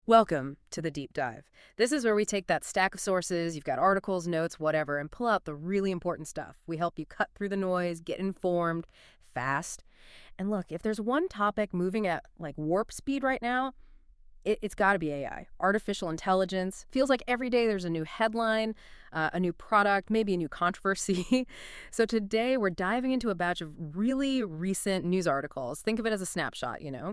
Welcome to the deep dive. This is where we take that stack of sources, you've got articles, notes, whatever, and pull out the really important stuff. We help you cut through the noise, get informed, fast. And look, if there's one topic moving at like warp speed right now, it's got to be AI. Artificial intelligence. Feels like every day there's a new headline, a new product, maybe a new controversy. So today we're diving into a batch of really recent news articles. Think of it as a snapshot, you know?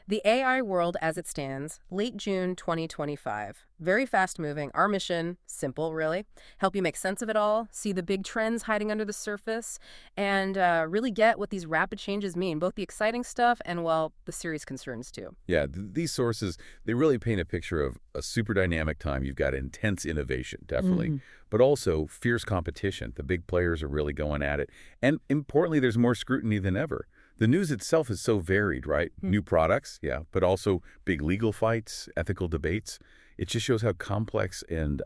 The AI world as it stands, late June 2025. Very fast moving. Our mission, simple really, help you make sense of it all, see the big trends hiding under the surface, and really get what these rapid changes mean, both the exciting stuff and, well, the serious concerns too. Yeah, these sources, they really paint a picture of a super dynamic time. You've got intense innovation, definitely, but also fierce competition. The big players are really going at it. And importantly, there's more scrutiny than ever. The news itself is so varied, right? New products, yeah, but also big legal fights, ethical debates. It just shows how complex and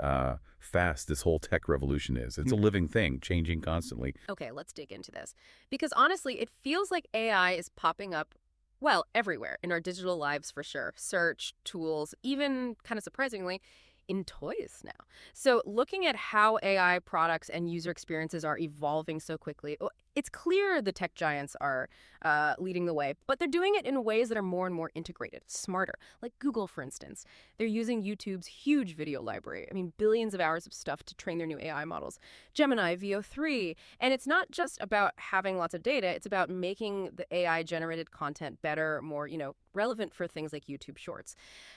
fast this whole tech revolution is. It's a living thing, changing constantly. Okay, let's dig into this. Because honestly, it feels like AI is popping up, well, everywhere in our digital lives for sure. Search, tools, even kind of surprisingly, in toys now. So looking at how AI products and user experiences are evolving so quickly, it's clear the tech giants are leading the way, but they're doing it in ways that are more and more integrated, smarter. Like Google, for instance. They're using YouTube's huge video library. I mean, billions of hours of stuff to train their new AI models. Gemini, VO3. And it's not just about having lots of data. It's about making the AI-generated content better, more, relevant for things like YouTube Shorts.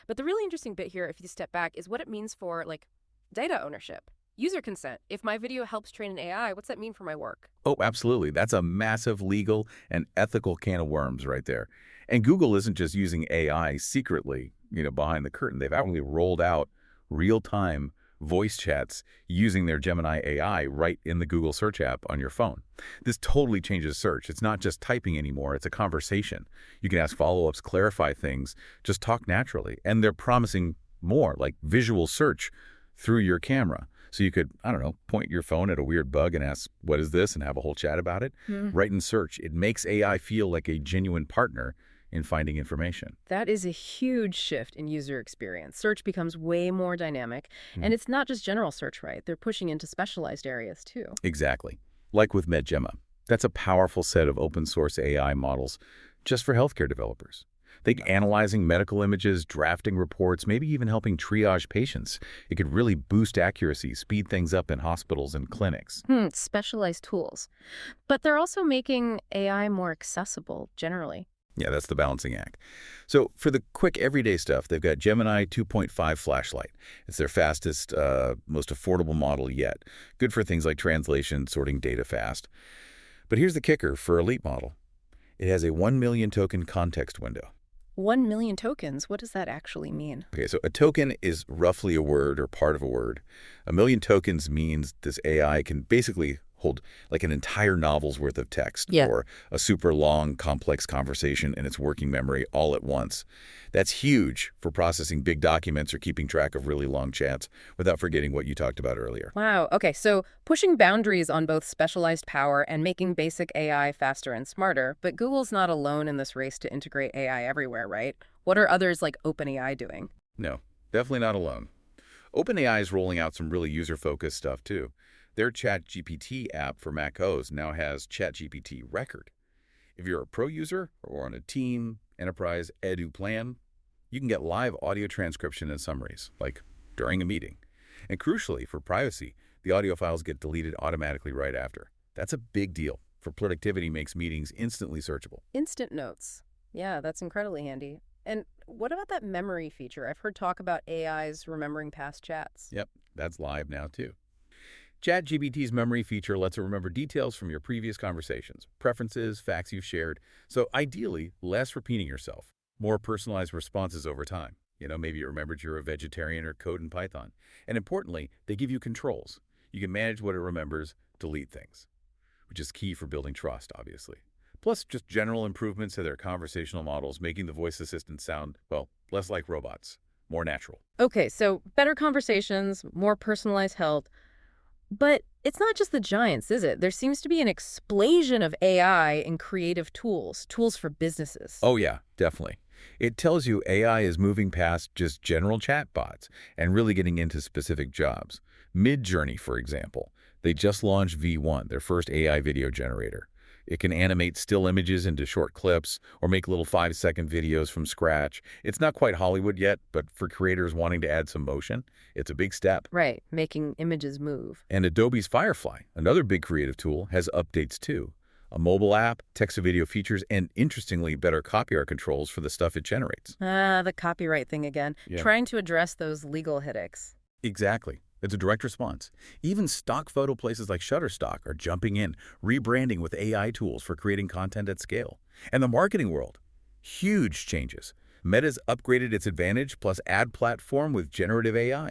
But the really interesting bit here, if you step back, is what it means for, like, data ownership. User consent. If my video helps train an AI, what's that mean for my work? Oh, absolutely. That's a massive legal and ethical can of worms right there. And Google isn't just using AI secretly, behind the curtain. They've actually rolled out real-time voice chats using their Gemini AI right in the Google search app on your phone. This totally changes search. It's not just typing anymore. It's a conversation. You can ask follow-ups, clarify things, just talk naturally. And they're promising more, like visual search through your camera. So you could, point your phone at a weird bug and ask, what is this? And have a whole chat about it. Right in search. It makes AI feel like a genuine partner in finding information. That is a huge shift in user experience. Search becomes way more dynamic. And it's not just general search, right? They're pushing into specialized areas too. Exactly. Like with MedGemma. That's a powerful set of open source AI models just for healthcare developers. They're analyzing medical images, drafting reports, maybe even helping triage patients. It could really boost accuracy, speed things up in hospitals and clinics. Specialized tools. But they're also making AI more accessible generally. Yeah, that's the balancing act. So for the quick everyday stuff, they've got Gemini 2.5 flashlight. It's their fastest, most affordable model yet. Good for things like translation, sorting data fast. But here's the kicker for Elite model. It has a 1 million token context window. 1 million tokens? What does that actually mean? Okay, so a token is roughly a word or part of a word. 1 million tokens means this AI can basically hold like an entire novel's worth of text or a super long, complex conversation in its working memory all at once. That's huge for processing big documents or keeping track of really long chats without forgetting what you talked about earlier. Wow. Okay, so pushing boundaries on both specialized power and making basic AI faster and smarter. But Google's not alone in this race to integrate AI everywhere, right? What are others like OpenAI doing? No, definitely not alone. OpenAI is rolling out some really user-focused stuff too. Their ChatGPT app for Mac OS now has ChatGPT Record. If you're a pro user or on a team, enterprise, edu plan, you can get live audio transcription and summaries, like during a meeting. And crucially, for privacy, the audio files get deleted automatically right after. That's a big deal. For productivity, makes meetings instantly searchable. Instant notes. Yeah, that's incredibly handy. And what about that memory feature? I've heard talk about AIs remembering past chats. Yep, that's live now too. ChatGPT's memory feature lets it remember details from your previous conversations, preferences, facts you've shared. So ideally, less repeating yourself, more personalized responses over time. Maybe it remembered you're a vegetarian or code in Python. And importantly, they give you controls. You can manage what it remembers, delete things, which is key for building trust, obviously. Plus, just general improvements to their conversational models, making the voice assistants sound, well, less like robots, more natural. Okay, so better conversations, more personalized help. But it's not just the giants, is it? There seems to be an explosion of AI in creative tools for businesses. Oh yeah, definitely. It tells you AI is moving past just general chatbots and really getting into specific jobs. Midjourney, for example, they just launched V1, their first AI video generator. It can animate still images into short clips or make little 5-second videos from scratch. It's not quite Hollywood yet, but for creators wanting to add some motion, it's a big step. Right, making images move. And Adobe's Firefly, another big creative tool, has updates too. A mobile app, text-to-video features, and interestingly, better copyright controls for the stuff it generates. The copyright thing again. Yeah. Trying to address those legal headaches. Exactly. It's a direct response. Even stock photo places like Shutterstock are jumping in, rebranding with AI tools for creating content at scale. And the marketing world, huge changes. Meta's upgraded its Advantage Plus ad platform with generative AI.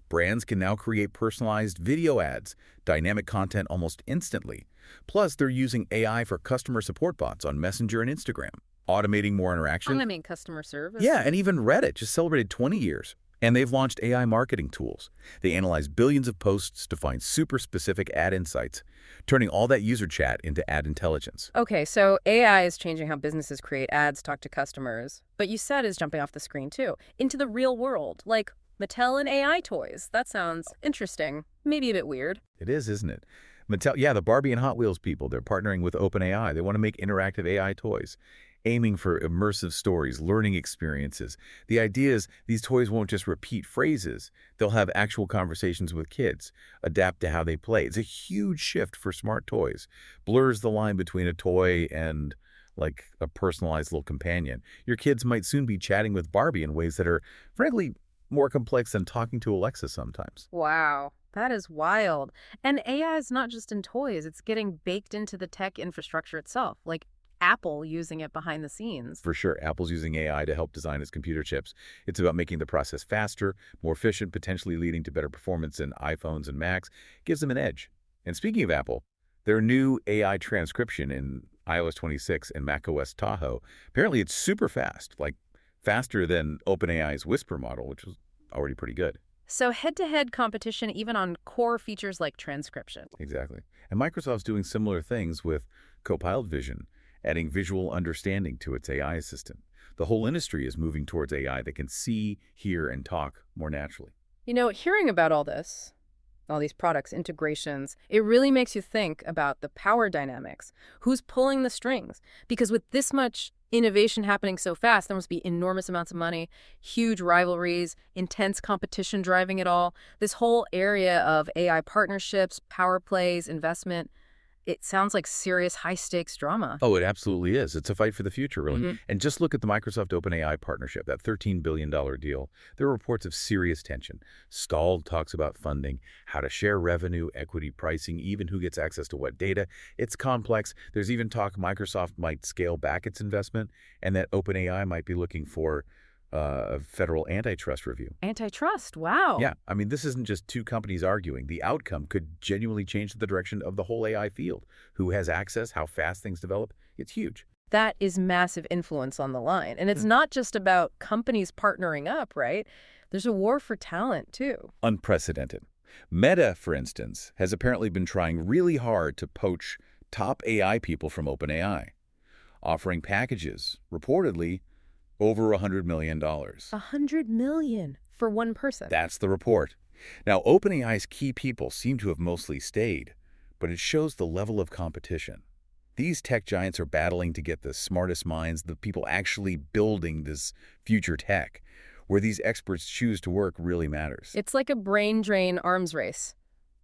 Brands can now create personalized video ads, dynamic content almost instantly. Plus, they're using AI for customer support bots on Messenger and Instagram, automating more interaction. I mean, customer service. Yeah, and even Reddit just celebrated 20 years. And they've launched AI marketing tools. They analyze billions of posts to find super specific ad insights, turning all that user chat into ad intelligence. Okay, so AI is changing how businesses create ads, talk to customers. But you said it's jumping off the screen too, into the real world, like Mattel and AI toys. That sounds interesting. Maybe a bit weird. It is, isn't it? Mattel, yeah, the Barbie and Hot Wheels people, they're partnering with OpenAI. They want to make interactive AI toys, aiming for immersive stories, learning experiences. The idea is these toys won't just repeat phrases. They'll have actual conversations with kids, adapt to how they play. It's a huge shift for smart toys. Blurs the line between a toy and like a personalized little companion. Your kids might soon be chatting with Barbie in ways that are, frankly, more complex than talking to Alexa sometimes. Wow, that is wild. And AI is not just in toys, it's getting baked into the tech infrastructure itself, like Apple using it behind the scenes. For sure, Apple's using AI to help design its computer chips. It's about making the process faster, more efficient, potentially leading to better performance in iPhones and Macs. Gives them an edge. And speaking of Apple, their new AI transcription in iOS 26 and macOS Tahoe, apparently it's super fast, like faster than OpenAI's Whisper model, which was already pretty good. So head-to-head competition even on core features like transcription. Exactly. And Microsoft's doing similar things with Copilot Vision, adding visual understanding to its AI assistant. The whole industry is moving towards AI that can see, hear, and talk more naturally. You know, hearing about all this, all these products, integrations, it really makes you think about the power dynamics. Who's pulling the strings? Because with this much innovation happening so fast, there must be enormous amounts of money, huge rivalries, intense competition driving it all. This whole area of AI partnerships, power plays, investment, it sounds like serious high-stakes drama. Oh, it absolutely is. It's a fight for the future, really. Mm-hmm. And just look at the Microsoft OpenAI partnership, that $13 billion deal. There are reports of serious tension. Stalled talks about funding, how to share revenue, equity pricing, even who gets access to what data. It's complex. There's even talk Microsoft might scale back its investment and that OpenAI might be looking for a federal antitrust review. Antitrust, wow. Yeah, I mean, this isn't just two companies arguing. The outcome could genuinely change the direction of the whole AI field. Who has access, how fast things develop, it's huge. That is massive influence on the line. And it's not just about companies partnering up, right? There's a war for talent, too. Unprecedented. Meta, for instance, has apparently been trying really hard to poach top AI people from OpenAI, offering packages, reportedly, over $100 million. $100 million for one person. That's the report. Now, OpenAI's key people seem to have mostly stayed, but it shows the level of competition. These tech giants are battling to get the smartest minds, the people actually building this future tech. Where these experts choose to work really matters. It's like a brain drain arms race.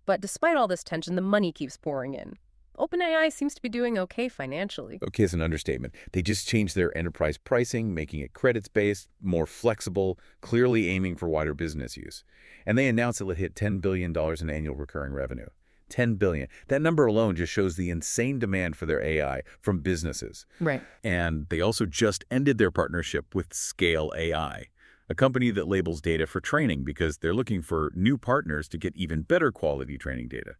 But despite all this tension, the money keeps pouring in. OpenAI seems to be doing okay financially. Okay, it's an understatement. They just changed their enterprise pricing, making it credits-based, more flexible, clearly aiming for wider business use. And they announced it would hit $10 billion in annual recurring revenue. $10 billion. That number alone just shows the insane demand for their AI from businesses. Right. And they also just ended their partnership with Scale AI, a company that labels data for training because they're looking for new partners to get even better quality training data.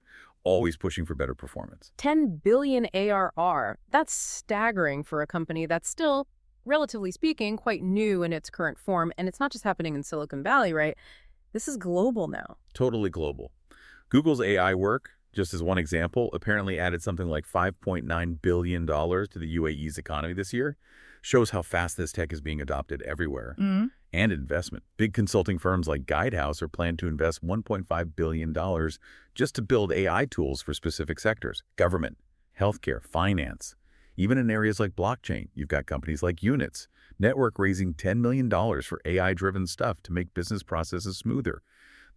Always pushing for better performance. 10 billion ARR. That's staggering for a company that's still, relatively speaking, quite new in its current form. And it's not just happening in Silicon Valley, right? This is global now. Totally global. Google's AI work, just as one example, apparently added something like $5.9 billion to the UAE's economy this year. Shows how fast this tech is being adopted everywhere. Mm. And investment. Big consulting firms like Guidehouse are planned to invest $1.5 billion just to build AI tools for specific sectors: government, healthcare, finance. Even in areas like blockchain, you've got companies like Units Network raising $10 million for AI-driven stuff to make business processes smoother.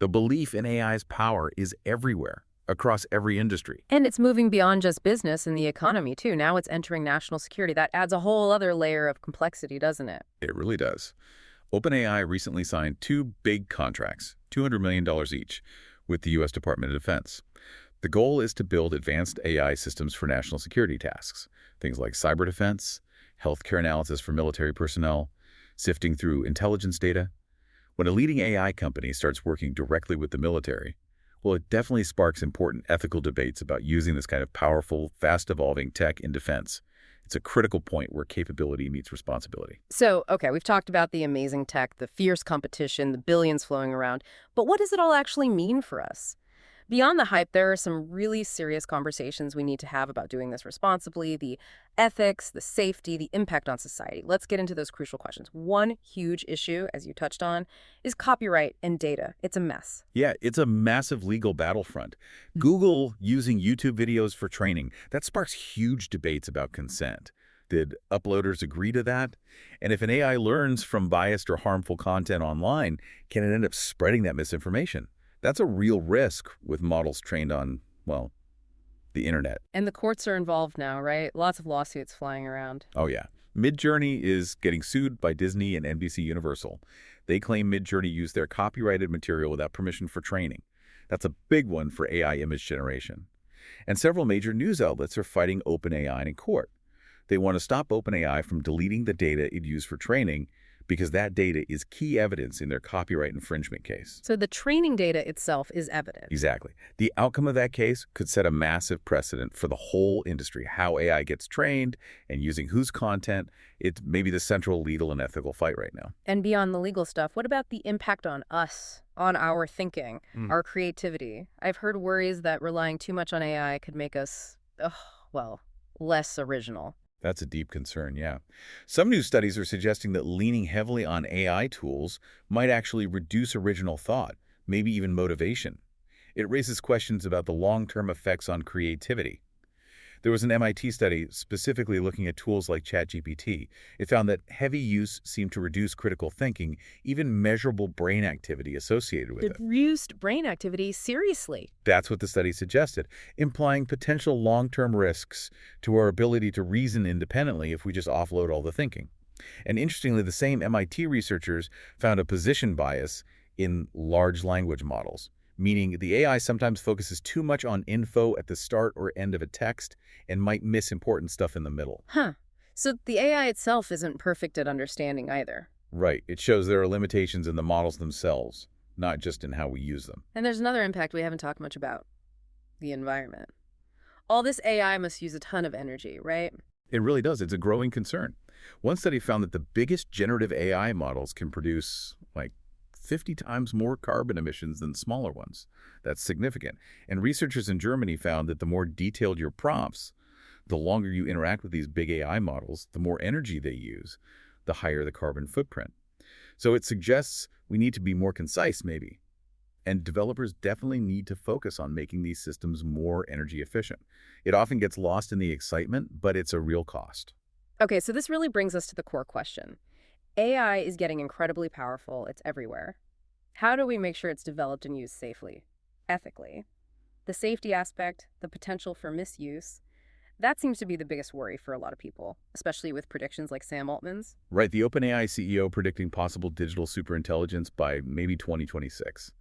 The belief in AI's power is everywhere, across every industry. And it's moving beyond just business and the economy, too. Now it's entering national security. That adds a whole other layer of complexity, doesn't it? It really does. OpenAI recently signed two big contracts, $200 million each, with the U.S. Department of Defense. The goal is to build advanced AI systems for national security tasks, things like cyber defense, healthcare analysis for military personnel, sifting through intelligence data. When a leading AI company starts working directly with the military, well, it definitely sparks important ethical debates about using this kind of powerful, fast-evolving tech in defense. It's a critical point where capability meets responsibility. So, okay, we've talked about the amazing tech, the fierce competition, the billions flowing around. But what does it all actually mean for us? Beyond the hype, there are some really serious conversations we need to have about doing this responsibly, the ethics, the safety, the impact on society. Let's get into those crucial questions. One huge issue, as you touched on, is copyright and data. It's a mess. Yeah, it's a massive legal battlefront. Google using YouTube videos for training, that sparks huge debates about consent. Did uploaders agree to that? And if an AI learns from biased or harmful content online, can it end up spreading that misinformation? That's a real risk with models trained on, well, the internet. And the courts are involved now, right? Lots of lawsuits flying around. Oh, yeah. Midjourney is getting sued by Disney and NBC Universal. They claim Midjourney used their copyrighted material without permission for training. That's a big one for AI image generation. And several major news outlets are fighting OpenAI in court. They want to stop OpenAI from deleting the data it used for training because that data is key evidence in their copyright infringement case. So the training data itself is evidence. Exactly. The outcome of that case could set a massive precedent for the whole industry, how AI gets trained and using whose content. It's maybe the central legal and ethical fight right now. And beyond the legal stuff, what about the impact on us, on our thinking, our creativity? I've heard worries that relying too much on AI could make us, well, less original. That's a deep concern, yeah. Some new studies are suggesting that leaning heavily on AI tools might actually reduce original thought, maybe even motivation. It raises questions about the long-term effects on creativity. There was an MIT study specifically looking at tools like ChatGPT. It found that heavy use seemed to reduce critical thinking, even measurable brain activity associated with it. Reduced brain activity, seriously? That's what the study suggested, implying potential long-term risks to our ability to reason independently if we just offload all the thinking. And interestingly, the same MIT researchers found a position bias in large language models, meaning the AI sometimes focuses too much on info at the start or end of a text and might miss important stuff in the middle. Huh. So the AI itself isn't perfect at understanding either. Right. It shows there are limitations in the models themselves, not just in how we use them. And there's another impact we haven't talked much about: the environment. All this AI must use a ton of energy, right? It really does. It's a growing concern. One study found that the biggest generative AI models can produce, 50 times more carbon emissions than smaller ones. That's significant. And researchers in Germany found that the more detailed your prompts, the longer you interact with these big AI models, the more energy they use, the higher the carbon footprint. So it suggests we need to be more concise, maybe. And developers definitely need to focus on making these systems more energy efficient. It often gets lost in the excitement, but it's a real cost. Okay, so this really brings us to the core question. AI is getting incredibly powerful. It's everywhere. How do we make sure it's developed and used safely, ethically? The safety aspect, the potential for misuse, that seems to be the biggest worry for a lot of people, especially with predictions like Sam Altman's. Right, the OpenAI CEO predicting possible digital superintelligence by maybe 2026.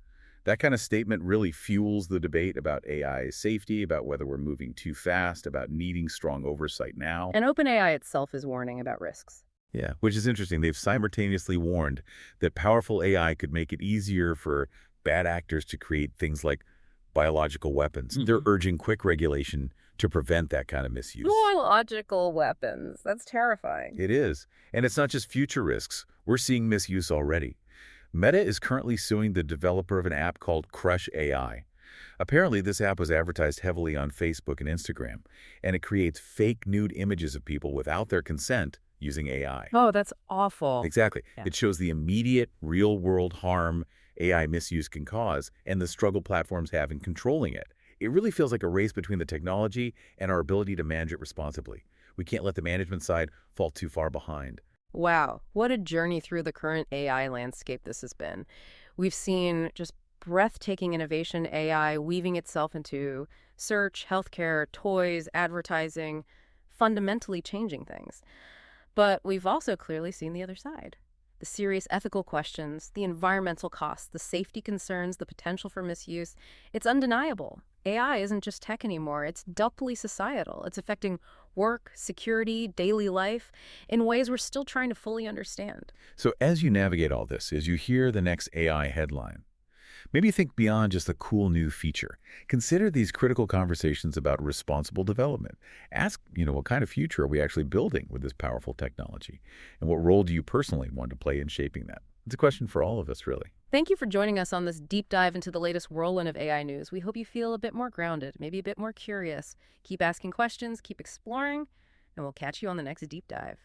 That kind of statement really fuels the debate about AI safety, about whether we're moving too fast, about needing strong oversight now. And OpenAI itself is warning about risks. Yeah, which is interesting. They've simultaneously warned that powerful AI could make it easier for bad actors to create things like biological weapons. They're urging quick regulation to prevent that kind of misuse. Biological weapons. That's terrifying. It is. And it's not just future risks. We're seeing misuse already. Meta is currently suing the developer of an app called Crush AI. Apparently, this app was advertised heavily on Facebook and Instagram, and it creates fake nude images of people without their consent using AI. Oh, that's awful. Exactly. Yeah. It shows the immediate, real-world harm AI misuse can cause and the struggle platforms have in controlling it. It really feels like a race between the technology and our ability to manage it responsibly. We can't let the management side fall too far behind. Wow, what a journey through the current AI landscape this has been. We've seen just breathtaking innovation AI weaving itself into search, healthcare, toys, advertising, fundamentally changing things. But we've also clearly seen the other side. The serious ethical questions, the environmental costs, the safety concerns, the potential for misuse. It's undeniable. AI isn't just tech anymore, it's doubly societal. It's affecting work, security, daily life in ways we're still trying to fully understand. So as you navigate all this, as you hear the next AI headline, maybe think beyond just the cool new feature. Consider these critical conversations about responsible development. Ask, what kind of future are we actually building with this powerful technology? And what role do you personally want to play in shaping that? It's a question for all of us, really. Thank you for joining us on this deep dive into the latest whirlwind of AI news. We hope you feel a bit more grounded, maybe a bit more curious. Keep asking questions, keep exploring, and we'll catch you on the next deep dive.